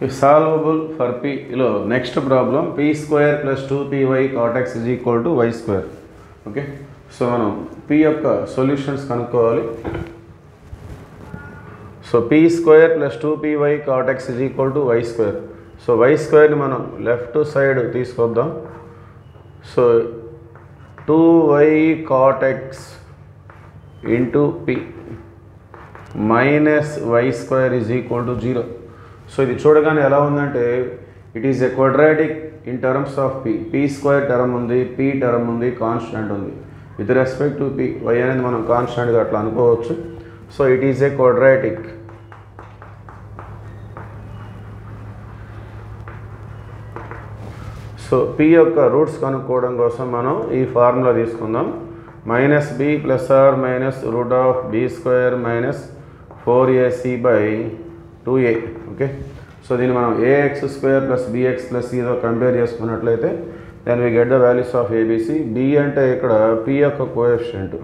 Solvable for P. Next problem, P square plus 2py cot x is equal to y square. Okay. So P యొక్క solutions కనుక్కోవాలి. So P square plus 2py cot x is equal to y square. So y square ని మనం left side తీసుకొద్దాం. So 2y cot x into P minus y square is equal to 0. So ఇది చూడగానే ఎలా ఉందంటే it is a quadratic in terms of P square term ఉంది, P term ఉంది, constant ఉంది. With respect to P y అనేది మనం కాన్స్టెంట్గా అట్లా అనుకోవచ్చు. So it is a quadratic. So P యొక్క రూట్స్ కనుక్కోవడం కోసం మనం ఈ ఫార్ములా తీసుకుందాం. Minus B plus or minus root of B square minus 4ac by 2a. Okay. So దీన్ని మనం ax square plus bx plus cతో కంపేర్ చేసుకున్నట్లయితే then we get the values of ABC. B అంటే ఇక్కడ p యొక్క coefficient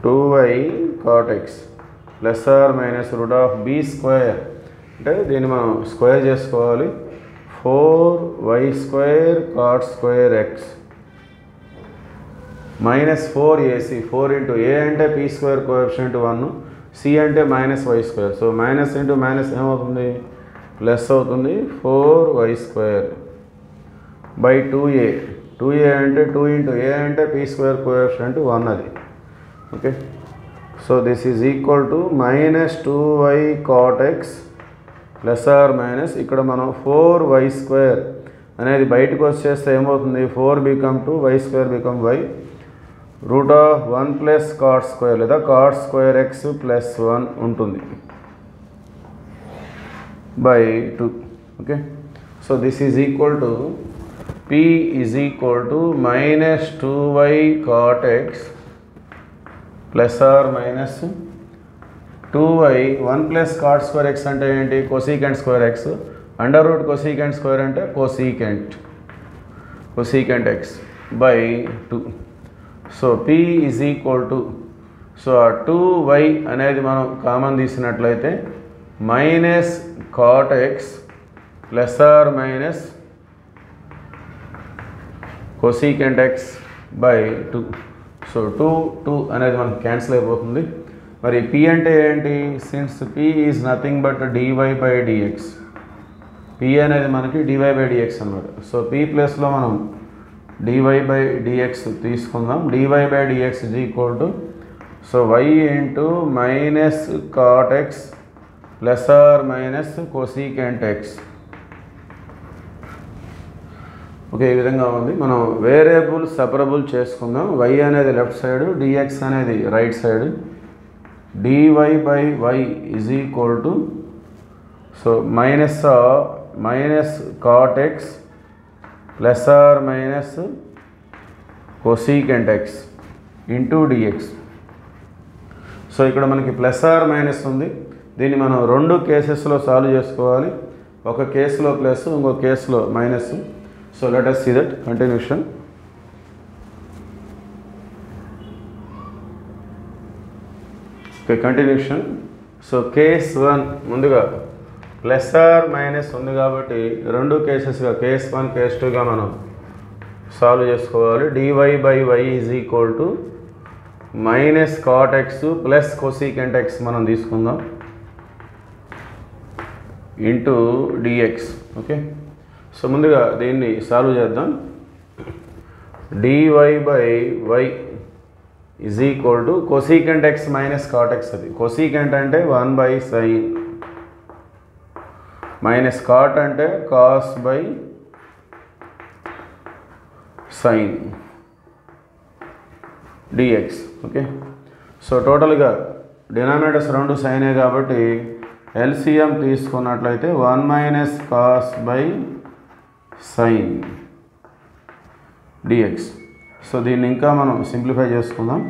2y cot x plus or minus root of B square అంటే దీన్ని మనం స్క్వేర్ చేసుకోవాలి. 4y square cot square x minus 4ac. 4 into a అంటే p square coefficient 1, c అంటే minus y square. So minus into minus ఏమవుతుంది, plus అవుతుంది. 4y square by 2a. 2a అంటే 2 into a అంటే p స్క్వేర్ కోఎఫిషియంట్ 1 అది. Okay. So this is equal to minus 2y cot x plus or minus ఇక్కడ మనం 4y square అనేది బయటకు వచ్చేస్తే ఏమవుతుంది, 4 become 2, y square become y. Root of 1 plus cot square లేదా కాట్ స్క్వేర్ ఎక్స్ ప్లస్ 1 ఉంటుంది by 2. Okay. So this is equal to p is equal to minus 2y cot x plus or minus 2y 1 plus cot square x అంటే ఏంటి, cosecant square X. Under root cosecant square అంటే cosecant x by 2. So p is equal to, so ఆ 2y అనేది మనం common తీసినట్లయితే minus cot x plus or minus cosecant x by 2. So 2 అనేది మనకు cancel అయిపోతుంది. మరి p అంటే ఏంటి, since p is nothing but dy by dx. p అనేది మనకి dy బై dx అన్నమాట. సో p ప్లస్లో మనం dy బై dx తీసుకుందాం. dy by dx is equal to, so y into minus cot x plus or minus cosecant x. Okay, ఈ విధంగా ఉంది. మనం వేరియబుల్ సెపరబుల్ చేసుకుందాం. y అనేది లెఫ్ట్ సైడ్, dx అనేది right side. dy by y is equal to, so minus cot x plus or minus cosecant x into dx. So ఇక్కడ మనకి plus or minus ఉంది. దీన్ని మనం రెండు కేసెస్లో సాల్వ్ చేసుకోవాలి. ఒక కేసులో ప్లస్, ఇంకో కేసులో minus. So let us see that continuation. Okay, continuation. So case 1 ముందుగా ప్లస్ ఆర్ మైనస్ ఉంది కాబట్టి రెండు కేసెస్గా కేస్ 1 కేస్ 2గా మనం సాల్వ్ చేసుకోవాలి. dy by y is equal to minus cot x plus cosecant x మనం తీసుకుందాం ఇంటూ dx. ఓకే. సో ముందుగా దీన్ని సాల్వ్ చేద్దాం. dy by y is equal to cosecant x minus cot x. అది cosecant అంటే 1 by sine minus cot అంటే cos by sine dx. Okay. So టోటల్గా denominators రెండు సైనే కాబట్టి ఎల్సిఎం తీసుకున్నట్లయితే 1 minus cos by sine dx. So దీన్ని ఇంకా మనం సింప్లిఫై చేసుకుందాం.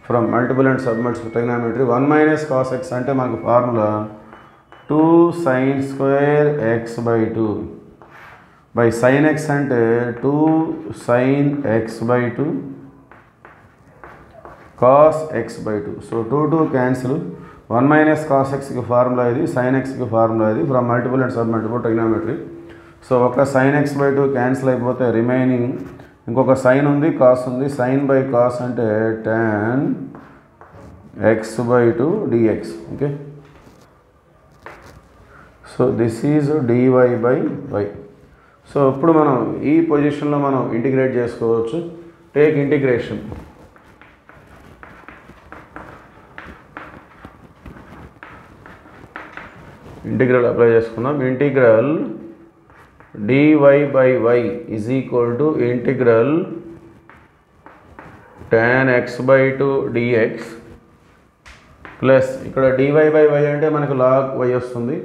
From multiple and submultiple trigonometry 1 minus cos x అంటే మనకు formula 2 sine square x by 2 by sine x అంటే 2 sine x by 2 cos x by 2. So 2 cancel. 1 minus cos ఎక్స్కి formula ఇది, sine ఎక్స్కి ఫార్ములా ఇది, from multiple and sub multiple trigonometry. So ఒక sine x by 2 cancel అయిపోతే remaining ఇంకొక sine ఉంది, cos ఉంది. సైన్ బై కాస్ అంటే tan x by 2 dx. Okay, so this is dy by y. So ఇప్పుడు మనం ఈ పొజిషన్లో మనం ఇంటిగ్రేట్ చేసుకోవచ్చు. Take integration. ఇంటిగ్రల్ అప్లై చేసుకున్నాం. Integral dy by y is equal to integral tan x by 2 dx plus ఇక్కడ dy by y అంటే మనకు log y వస్తుంది.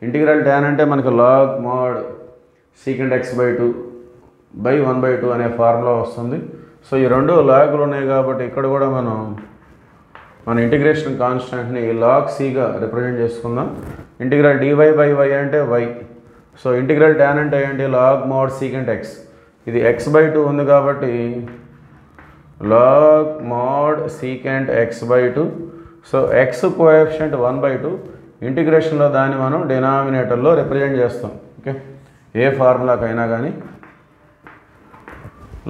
ఇంటిగ్రల్ tan అంటే మనకు log mod secant x by 2 by 1/2 అనే formula వస్తుంది. So ఈ రెండు లాగ్లు ఉన్నాయి కాబట్టి ఇక్కడ కూడా మన ఇంటిగ్రేషన్ కాన్స్టెంట్ని log cగా రిప్రజెంట్ చేసుకుందాం. ఇంటిగ్రల్ dy బై y అంటే y. సో ఇంటిగ్రల్ tan అంటే ఏంటి? log mod secant x. ఇది x బై 2 ఉంది కాబట్టి log mod secant x by 2. So x coefficient 1/2. ఇంటిగ్రేషన్లో దాన్ని మనం డినామినేటర్లో రిప్రజెంట్ చేస్తాం. ఓకే, ఏ ఫార్ములాకైనా కానీ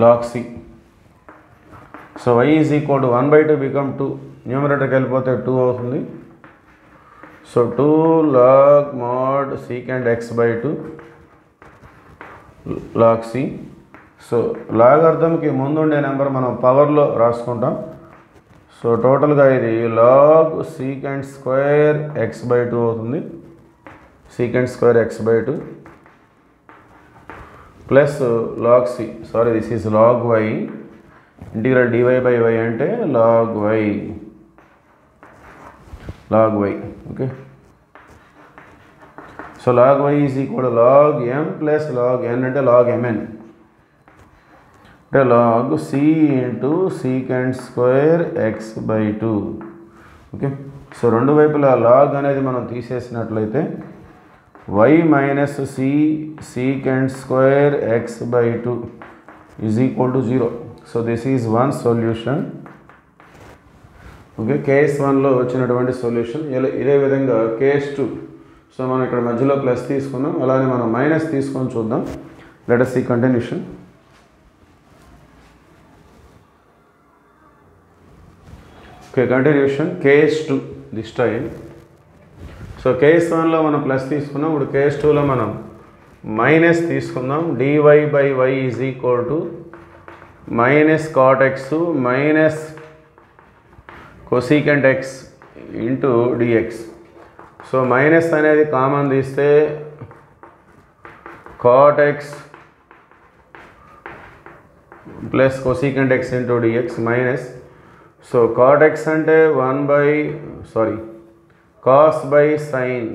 log c. So y is equal to 1/2 become 2. న్యూమరేటర్కి వెళ్ళిపోతే 2 అవుతుంది. So 2 log mod secant x by 2 log c. So లాగర్థంకి ముందుండే నెంబర్ మనం పవర్లో రాసుకుంటాం. సో టోటల్గా ఇది log secant square x by 2 అవుతుంది. secant square x by 2 plus log c. Sorry, this is log y. Integral dy by y అంటే log y. Okay, so log y is equal log m plus log n అంటే log mn అంటే log c into secant square x by 2. Okay, so రెండు వైపులా log అనేది మనం తీసేసినట్లయితే y minus c secant square x by 2 is equal to 0. So this is one solution. Okay, case 1లో వచ్చినటువంటి solution. ఇదే విధంగా కేస్ 2. సో మనం ఇక్కడ మధ్యలో ప్లస్ తీసుకున్నాం, అలానే మనం మైనస్ తీసుకొని చూద్దాం. Let us see continuation. Okay, continuation case 2 this time. So case 1లో మనం ప్లస్ తీసుకున్నాం, ఇప్పుడు కేస్ 2లో మనం మైనస్ తీసుకుందాం. dy by y is equal to minus cot x minus cosecant x into dx. So minus అనేది కామన్ తీస్తే cot x plus cosecant x into dx minus. So cot x అంటే cos by sin.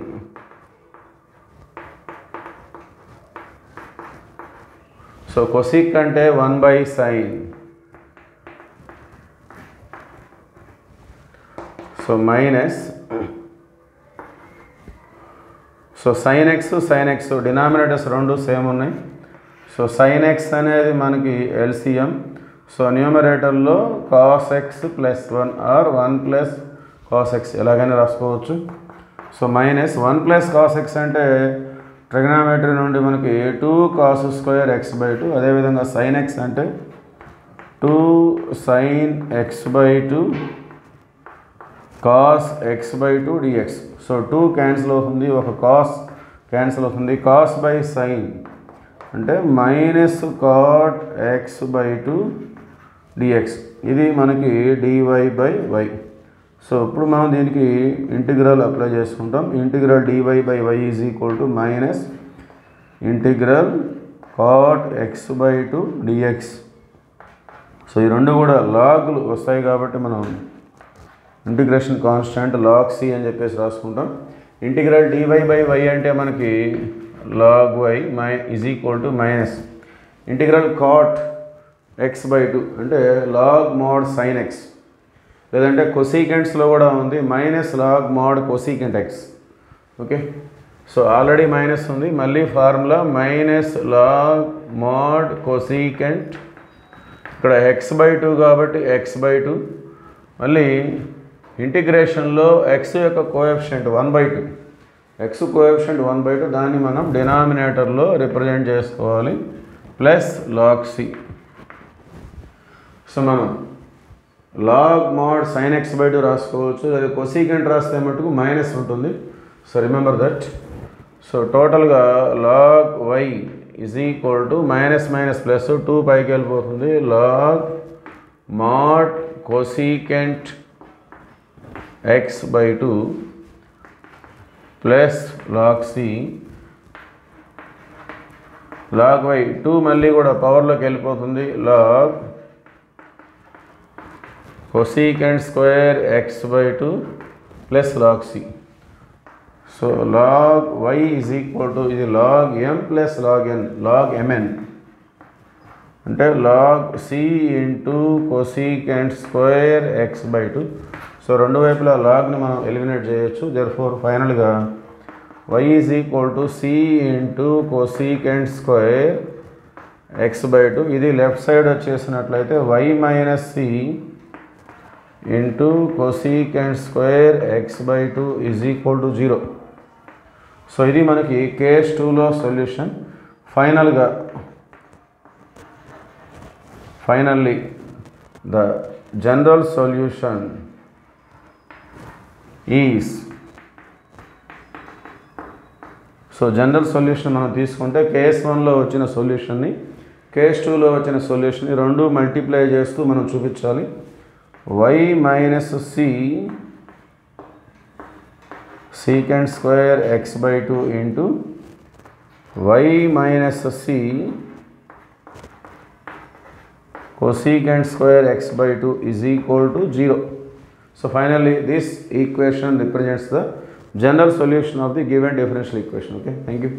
So cosec అంటే 1 by sin. So minus. So sin x denominators రెండు same ఉన్నాయి. So sin x అనేది మనకి LCM. So న్యూమరేటర్లో cos x plus 1 or 1 plus cos x ఎలాగైనా రాసుకోవచ్చు. So minus 1 plus cos x అంటే trigonometry నుండి మనకి 2 cos స్క్వేర్ x బై 2. అదేవిధంగా sin x అంటే 2 sin x by 2 cos x by 2 dx. So 2 cancel అవుతుంది, ఒక cos క్యాన్సిల్ అవుతుంది. cos బై sin అంటే minus cot x by 2 dx. ఇది మనకి dy బై y. సో ఇప్పుడు మనం దీనికి ఇంటిగ్రల్ అప్లై చేసుకుంటాం. Integral dy by y is equal to minus integral cot x by 2 dx. So ఈ రెండు కూడా లాగ్లు వస్తాయి కాబట్టి మనం ఇంటిగ్రేషన్ కాన్స్టెంట్ log c అని చెప్పేసి రాసుకుంటాం. ఇంటిగ్రల్ dy బై y అంటే మనకి log y is equal to minus integral cot x by 2 అంటే log mod sin x, లేదంటే కొసీకెంట్స్లో కూడా ఉంది minus log mod cosecant x. Okay, so already minus ఉంది, మళ్ళీ formula minus log mod cosecant. ఇక్కడ x బై 2 కాబట్టి x బై 2 మళ్ళీ ఇంటిగ్రేషన్లో ఎక్స్ యొక్క కోఎఫిషియంట్ 1/2, ఎక్స్ కోఎఫిషియంట్ 1/2 దాన్ని మనం డినామినేటర్లో రిప్రజెంట్ చేసుకోవాలి ప్లస్ లాగ్ సి. సో మనం లాగ్ మోడ్ sin x/2 రాసుకోవచ్చు, అది కొసీకెంట్ రాస్తే మటుకు మైనస్ ఉంటుంది. So remember that. సో టోటల్గా log y is equal to minus minus plus 2 పైకి వెళ్ళిపోతుంది. Log mod cosecant x/2 plus log C log y 2 మళ్ళీ కూడా పవర్లోకి వెళ్ళిపోతుంది. Log cosecant square x/2 plus log C. So log y is equal to ఇది log m plus log n, log mn అంటే log C into cosecant square x/2. So రెండు వైపులా లాగ్ని మనం ఎలిమినేట్ చేయొచ్చు. దేర్ఫోర్ ఫైనల్గా y is equal to C into cosecant square x/2. ఇది left side వచ్చేసినట్లయితే y minus C into cosecant square x/2 is equal to 0. So ఇది మనకి కేస్ 2లో solution. Finally the general solution is, so general solution మనం తీసుకుంటే case 1లో వచ్చిన సొల్యూషన్ని case 2లో వచ్చిన సొల్యూషన్ని రెండు మల్టిప్లై చేస్తూ మనం చూపించాలి. y minus c secant square x/2 into y minus c cosecant square x/2 is equal to 0. So finally this equation represents the general solution of the given differential equation. Okay, thank you.